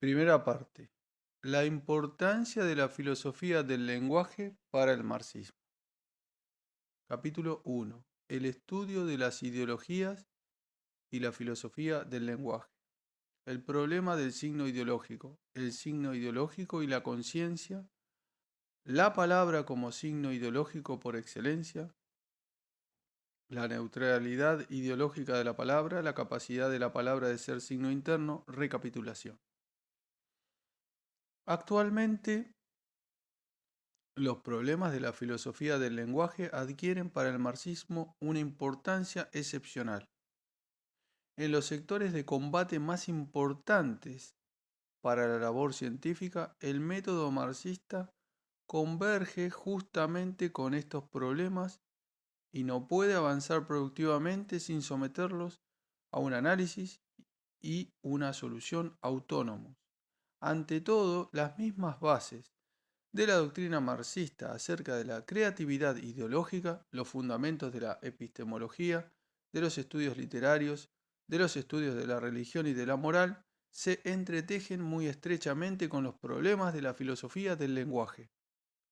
Primera parte. La importancia de la filosofía del lenguaje para el marxismo. Capítulo 1. El estudio de las ideologías y la filosofía del lenguaje. El problema del signo ideológico. El signo ideológico y la conciencia. La palabra como signo ideológico por excelencia. La neutralidad ideológica de la palabra. La capacidad de la palabra de ser signo interno. Recapitulación. Actualmente, los problemas de la filosofía del lenguaje adquieren para el marxismo una importancia excepcional. En los sectores de combate más importantes para la labor científica, el método marxista converge justamente con estos problemas y no puede avanzar productivamente sin someterlos a un análisis y una solución autónomos. Ante todo, las mismas bases de la doctrina marxista acerca de la creatividad ideológica, los fundamentos de la epistemología, de los estudios literarios, de los estudios de la religión y de la moral, se entretejen muy estrechamente con los problemas de la filosofía del lenguaje.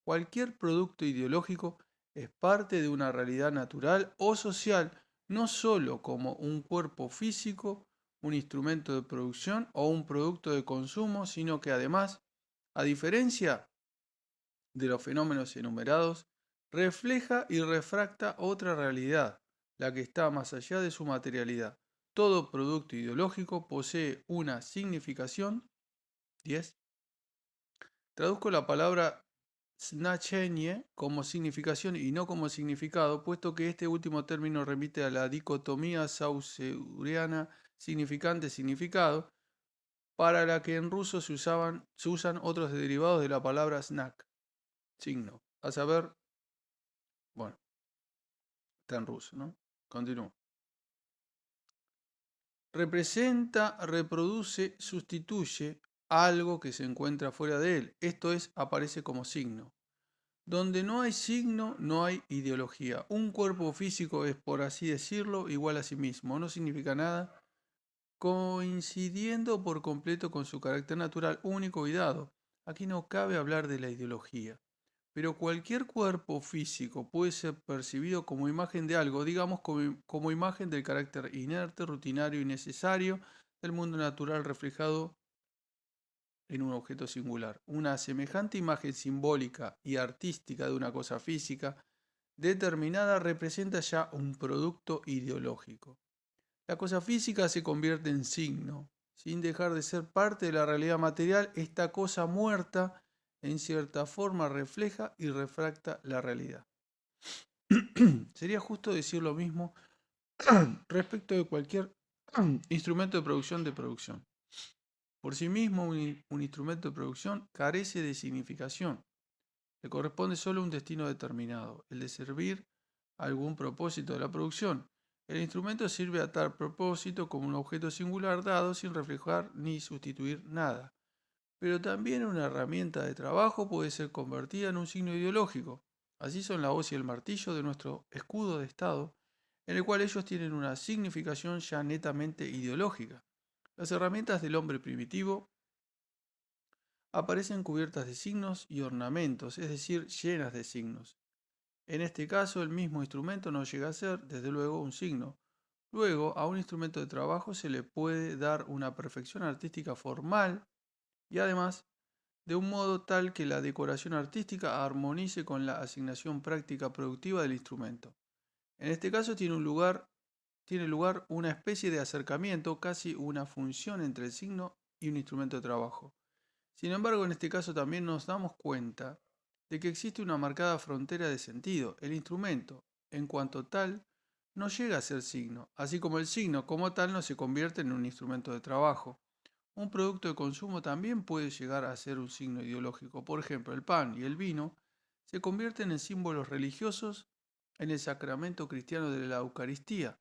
Cualquier producto ideológico es parte de una realidad natural o social, no sólo como un cuerpo físico, un instrumento de producción o un producto de consumo, sino que además, a diferencia de los fenómenos enumerados, refleja y refracta otra realidad, la que está más allá de su materialidad. Todo producto ideológico posee una significación. 10. Traduzco la palabra znaczenie como significación y no como significado, puesto que este último término remite a la dicotomía saussuriana significante-significado, para la que en ruso se usan otros derivados de la palabra znak, signo, a saber, bueno, está en ruso, ¿no? Continúo. Representa, reproduce, sustituye algo que se encuentra fuera de él. Esto es, aparece como signo. Donde no hay signo, no hay ideología. Un cuerpo físico es, por así decirlo, igual a sí mismo. No significa nada, coincidiendo por completo con su carácter natural único y dado. Aquí no cabe hablar de la ideología. Pero cualquier cuerpo físico puede ser percibido como imagen de algo, digamos como imagen del carácter inerte, rutinario y necesario del mundo natural reflejado en un objeto singular. Una semejante imagen simbólica y artística de una cosa física determinada representa ya un producto ideológico. La cosa física se convierte en signo. Sin dejar de ser parte de la realidad material, esta cosa muerta en cierta forma refleja y refracta la realidad. Sería justo decir lo mismo respecto de cualquier instrumento de producción. Por sí mismo, un instrumento de producción carece de significación. Le corresponde solo un destino determinado, el de servir a algún propósito de la producción. El instrumento sirve a tal propósito como un objeto singular dado sin reflejar ni sustituir nada. Pero también una herramienta de trabajo puede ser convertida en un signo ideológico. Así son la hoz y el martillo de nuestro escudo de Estado, en el cual ellos tienen una significación ya netamente ideológica. Las herramientas del hombre primitivo aparecen cubiertas de signos y ornamentos, es decir, llenas de signos. En este caso, el mismo instrumento no llega a ser, desde luego, un signo. Luego, a un instrumento de trabajo se le puede dar una perfección artística formal y además de un modo tal que la decoración artística armonice con la asignación práctica productiva del instrumento. En este caso tiene lugar una especie de acercamiento, casi una función entre el signo y un instrumento de trabajo. Sin embargo, en este caso también nos damos cuenta de que existe una marcada frontera de sentido. El instrumento, en cuanto tal, no llega a ser signo, así como el signo como tal no se convierte en un instrumento de trabajo. Un producto de consumo también puede llegar a ser un signo ideológico. Por ejemplo, el pan y el vino se convierten en símbolos religiosos en el sacramento cristiano de la Eucaristía,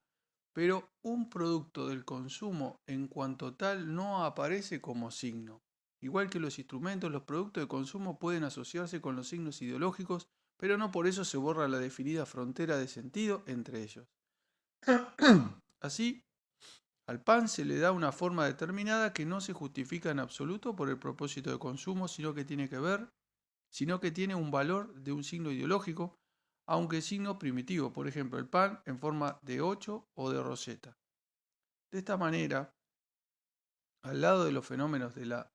pero un producto del consumo en cuanto tal no aparece como signo. Igual que los instrumentos, los productos de consumo pueden asociarse con los signos ideológicos, pero no por eso se borra la definida frontera de sentido entre ellos. Así, Al pan se le da una forma determinada que no se justifica en absoluto por el propósito de consumo, sino que tiene un valor de un signo ideológico, aunque signo primitivo, por ejemplo, el pan en forma de 8 o de roseta. De esta manera, al lado de los fenómenos de la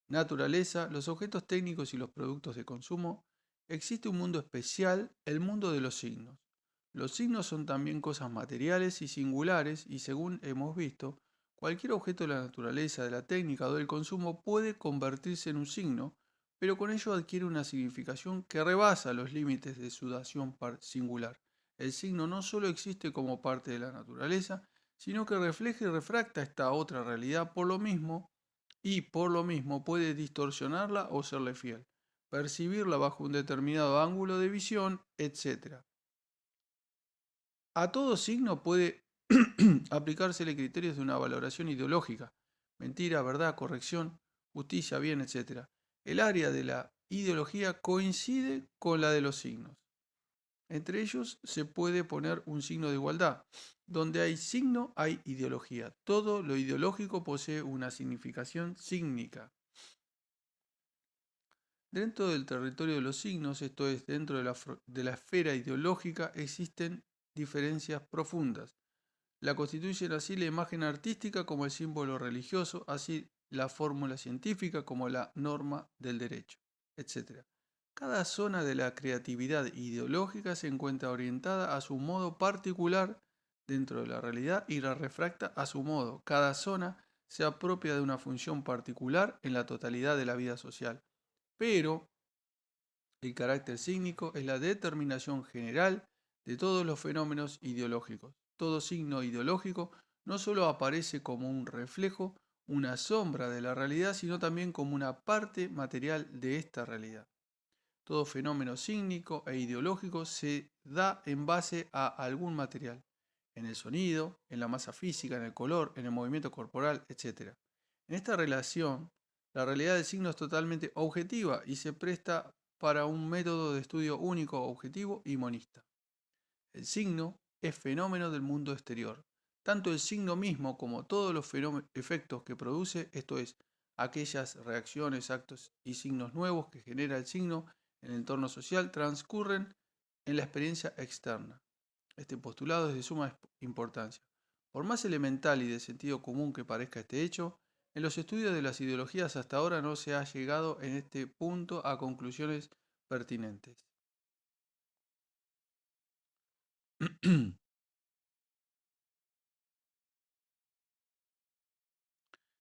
naturaleza, los objetos técnicos y los productos de consumo, existe un mundo especial, el mundo de los signos. Los signos son también cosas materiales y singulares y según hemos visto, cualquier objeto de la naturaleza, de la técnica o del consumo puede convertirse en un signo, pero con ello adquiere una significación que rebasa los límites de su dación singular. El signo no solo existe como parte de la naturaleza, sino que refleja y refracta esta otra realidad por lo mismo puede distorsionarla o serle fiel, percibirla bajo un determinado ángulo de visión, etc. A todo signo puede aplicársele criterios de una valoración ideológica, mentira, verdad, corrección, justicia, bien, etc. El área de la ideología coincide con la de los signos. Entre ellos se puede poner un signo de igualdad. Donde hay signo hay ideología. Todo lo ideológico posee una significación sígnica. Dentro del territorio de los signos, esto es, dentro de la esfera ideológica, existen diferencias profundas. La constituyen así la imagen artística como el símbolo religioso, así la fórmula científica como la norma del derecho, etc. Cada zona de la creatividad ideológica se encuentra orientada a su modo particular dentro de la realidad y la refracta a su modo. Cada zona se apropia de una función particular en la totalidad de la vida social. Pero el carácter sígnico es la determinación general de todos los fenómenos ideológicos. Todo signo ideológico no solo aparece como un reflejo, una sombra de la realidad, sino también como una parte material de esta realidad. Todo fenómeno sígnico e ideológico se da en base a algún material, en el sonido, en la masa física, en el color, en el movimiento corporal, etc. En esta relación, la realidad del signo es totalmente objetiva y se presta para un método de estudio único, objetivo y monista. El signo es fenómeno del mundo exterior. Tanto el signo mismo como todos los efectos que produce, esto es, aquellas reacciones, actos y signos nuevos que genera el signo en el entorno social, transcurren en la experiencia externa. Este postulado es de suma importancia. Por más elemental y de sentido común que parezca este hecho, en los estudios de las ideologías hasta ahora no se ha llegado en este punto a conclusiones pertinentes.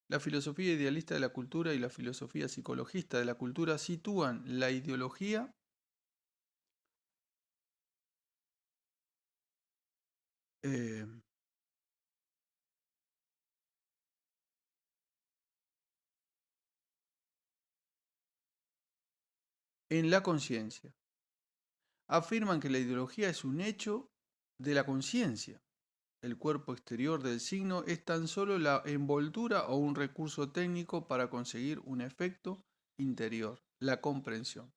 La filosofía idealista de la cultura y la filosofía psicologista de la cultura sitúan la ideología eh, en la conciencia. Afirman que la ideología es un hecho de la conciencia. El cuerpo exterior del signo es tan solo la envoltura o un recurso técnico para conseguir un efecto interior, la comprensión.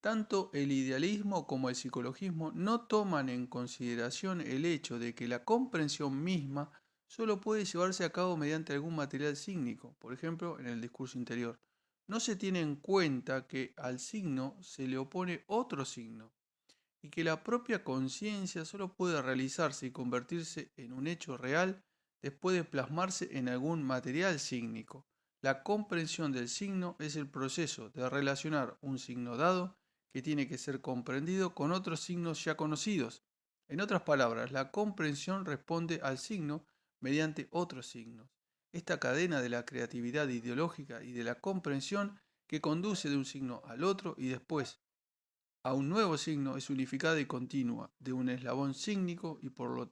Tanto el idealismo como el psicologismo no toman en consideración el hecho de que la comprensión misma solo puede llevarse a cabo mediante algún material sígnico, por ejemplo, en el discurso interior. No se tiene en cuenta que al signo se le opone otro signo y que la propia conciencia solo puede realizarse y convertirse en un hecho real después de plasmarse en algún material sígnico. La comprensión del signo es el proceso de relacionar un signo dado que tiene que ser comprendido con otros signos ya conocidos. En otras palabras, la comprensión responde al signo mediante otros signos. Esta cadena de la creatividad ideológica y de la comprensión que conduce de un signo al otro y después a un nuevo signo es unificada y continua. De un eslabón sígnico y por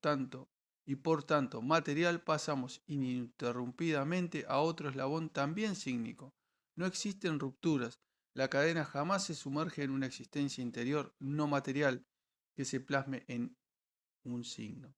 tanto material pasamos ininterrumpidamente a otro eslabón también sígnico. No existen rupturas. La cadena jamás se sumerge en una existencia interior no material que se plasme en un signo.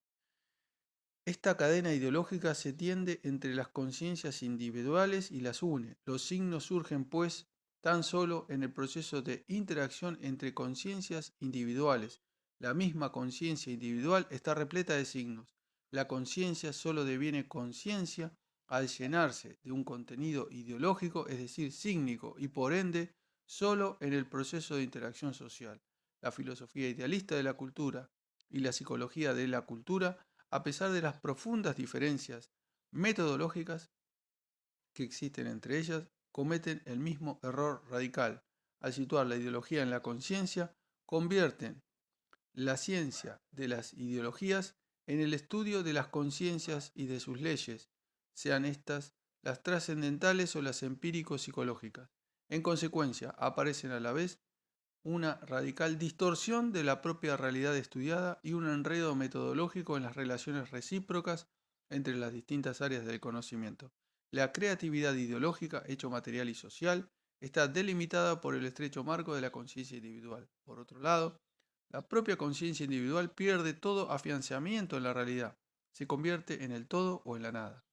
Esta cadena ideológica se tiende entre las conciencias individuales y las une. Los signos surgen, pues, tan solo en el proceso de interacción entre conciencias individuales. La misma conciencia individual está repleta de signos. La conciencia solo deviene conciencia al llenarse de un contenido ideológico, es decir, sígnico, y por ende, solo en el proceso de interacción social. La filosofía idealista de la cultura y la psicología de la cultura, a pesar de las profundas diferencias metodológicas que existen entre ellas, cometen el mismo error radical. Al situar la ideología en la conciencia, convierten la ciencia de las ideologías en el estudio de las conciencias y de sus leyes, sean estas las trascendentales o las empírico-psicológicas. En consecuencia, aparecen a la vez una radical distorsión de la propia realidad estudiada y un enredo metodológico en las relaciones recíprocas entre las distintas áreas del conocimiento. La creatividad ideológica, hecho material y social, está delimitada por el estrecho marco de la conciencia individual. Por otro lado, la propia conciencia individual pierde todo afianzamiento en la realidad, se convierte en el todo o en la nada.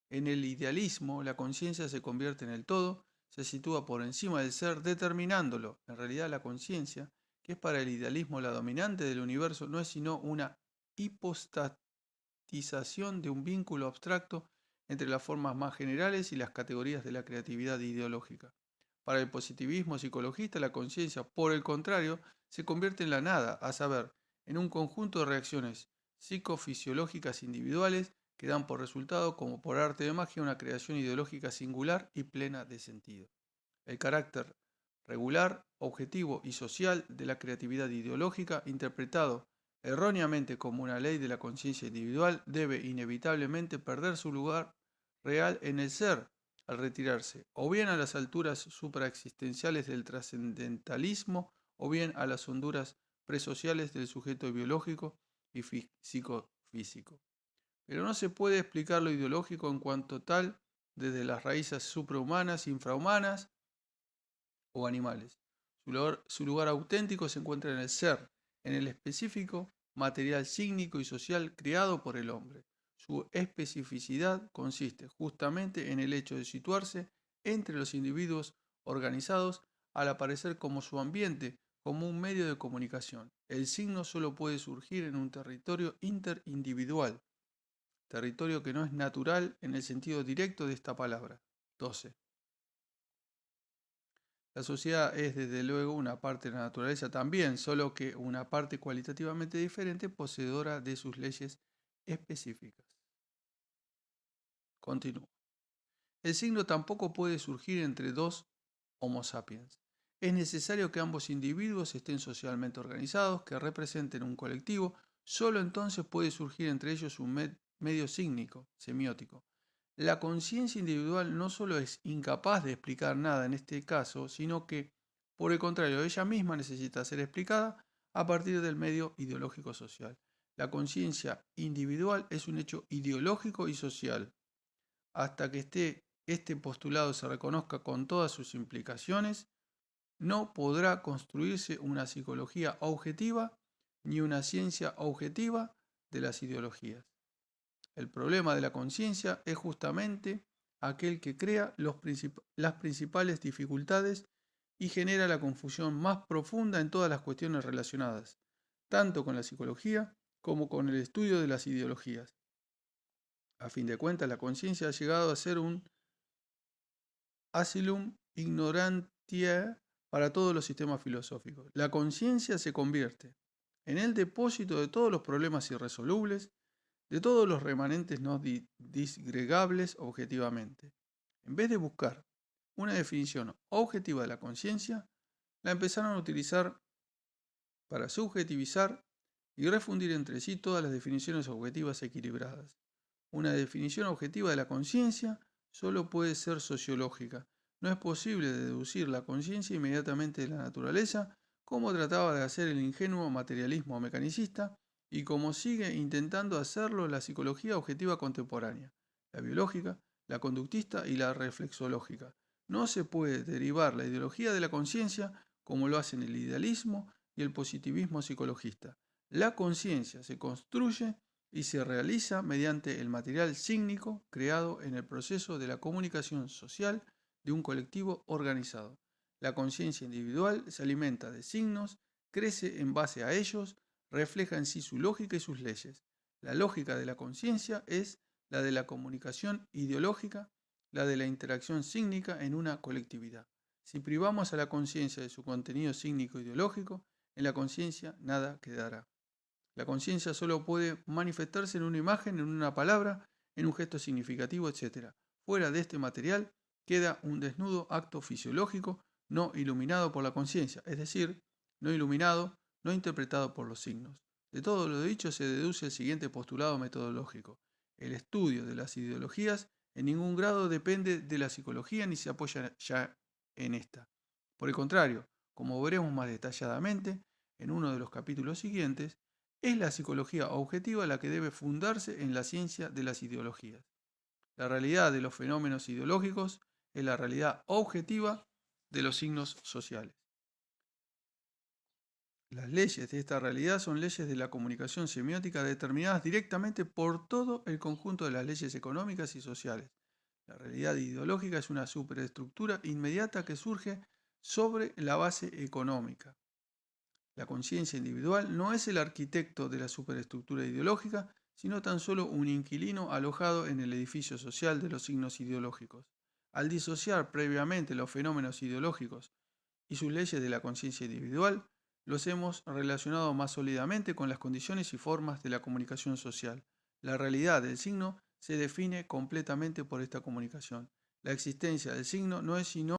En el idealismo, la conciencia se convierte en el todo, se sitúa por encima del ser, determinándolo. En realidad, la conciencia, que es para el idealismo la dominante del universo, no es sino una hipostatización de un vínculo abstracto entre las formas más generales y las categorías de la creatividad ideológica. Para el positivismo psicologista, la conciencia, por el contrario, se convierte en la nada, a saber, en un conjunto de reacciones psicofisiológicas individuales que dan por resultado, como por arte de magia, una creación ideológica singular y plena de sentido. El carácter regular, objetivo y social de la creatividad ideológica, interpretado erróneamente como una ley de la conciencia individual, debe inevitablemente perder su lugar real en el ser, al retirarse o bien a las alturas supraexistenciales del trascendentalismo o bien a las honduras presociales del sujeto biológico y psicofísico. Pero no se puede explicar lo ideológico en cuanto tal desde las raíces suprahumanas, infrahumanas o animales. Su lugar auténtico se encuentra en el ser, en el específico material sígnico y social creado por el hombre. Su especificidad consiste justamente en el hecho de situarse entre los individuos organizados al aparecer como su ambiente, como un medio de comunicación. El signo solo puede surgir en un territorio interindividual, territorio que no es natural en el sentido directo de esta palabra. 12. La sociedad es desde luego una parte de la naturaleza también, solo que una parte cualitativamente diferente, poseedora de sus leyes específicas. Continúo. El signo tampoco puede surgir entre dos Homo sapiens. Es necesario que ambos individuos estén socialmente organizados, que representen un colectivo, solo entonces puede surgir entre ellos un medio sígnico, semiótico. La conciencia individual no solo es incapaz de explicar nada en este caso, sino que, por el contrario, ella misma necesita ser explicada a partir del medio ideológico social. La conciencia individual es un hecho ideológico y social. Hasta que este postulado se reconozca con todas sus implicaciones, no podrá construirse una psicología objetiva ni una ciencia objetiva de las ideologías. El problema de la conciencia es justamente aquel que crea las principales dificultades y genera la confusión más profunda en todas las cuestiones relacionadas, tanto con la psicología como con el estudio de las ideologías. A fin de cuentas, la conciencia ha llegado a ser un asylum ignorantiae para todos los sistemas filosóficos. La conciencia se convierte en el depósito de todos los problemas irresolubles, de todos los remanentes no disgregables objetivamente. En vez de buscar una definición objetiva de la conciencia, la empezaron a utilizar para subjetivizar y refundir entre sí todas las definiciones objetivas equilibradas. Una definición objetiva de la conciencia solo puede ser sociológica. No es posible deducir la conciencia inmediatamente de la naturaleza, como trataba de hacer el ingenuo materialismo mecanicista y como sigue intentando hacerlo la psicología objetiva contemporánea, la biológica, la conductista y la reflexológica. No se puede derivar la ideología de la conciencia como lo hacen el idealismo y el positivismo psicologista. La conciencia se construye y se realiza mediante el material sígnico creado en el proceso de la comunicación social de un colectivo organizado. La conciencia individual se alimenta de signos, crece en base a ellos, refleja en sí su lógica y sus leyes. La lógica de la conciencia es la de la comunicación ideológica, la de la interacción sígnica en una colectividad. Si privamos a la conciencia de su contenido sígnico ideológico, en la conciencia nada quedará. La conciencia solo puede manifestarse en una imagen, en una palabra, en un gesto significativo, etc. Fuera de este material queda un desnudo acto fisiológico no iluminado por la conciencia, es decir, no iluminado, no interpretado por los signos. De todo lo dicho se deduce el siguiente postulado metodológico. El estudio de las ideologías en ningún grado depende de la psicología ni se apoya ya en esta. Por el contrario, como veremos más detalladamente en uno de los capítulos siguientes, es la psicología objetiva la que debe fundarse en la ciencia de las ideologías. La realidad de los fenómenos ideológicos es la realidad objetiva de los signos sociales. Las leyes de esta realidad son leyes de la comunicación semiótica determinadas directamente por todo el conjunto de las leyes económicas y sociales. La realidad ideológica es una superestructura inmediata que surge sobre la base económica. La conciencia individual no es el arquitecto de la superestructura ideológica, sino tan solo un inquilino alojado en el edificio social de los signos ideológicos. Al disociar previamente los fenómenos ideológicos y sus leyes de la conciencia individual, los hemos relacionado más sólidamente con las condiciones y formas de la comunicación social. La realidad del signo se define completamente por esta comunicación. La existencia del signo no es sino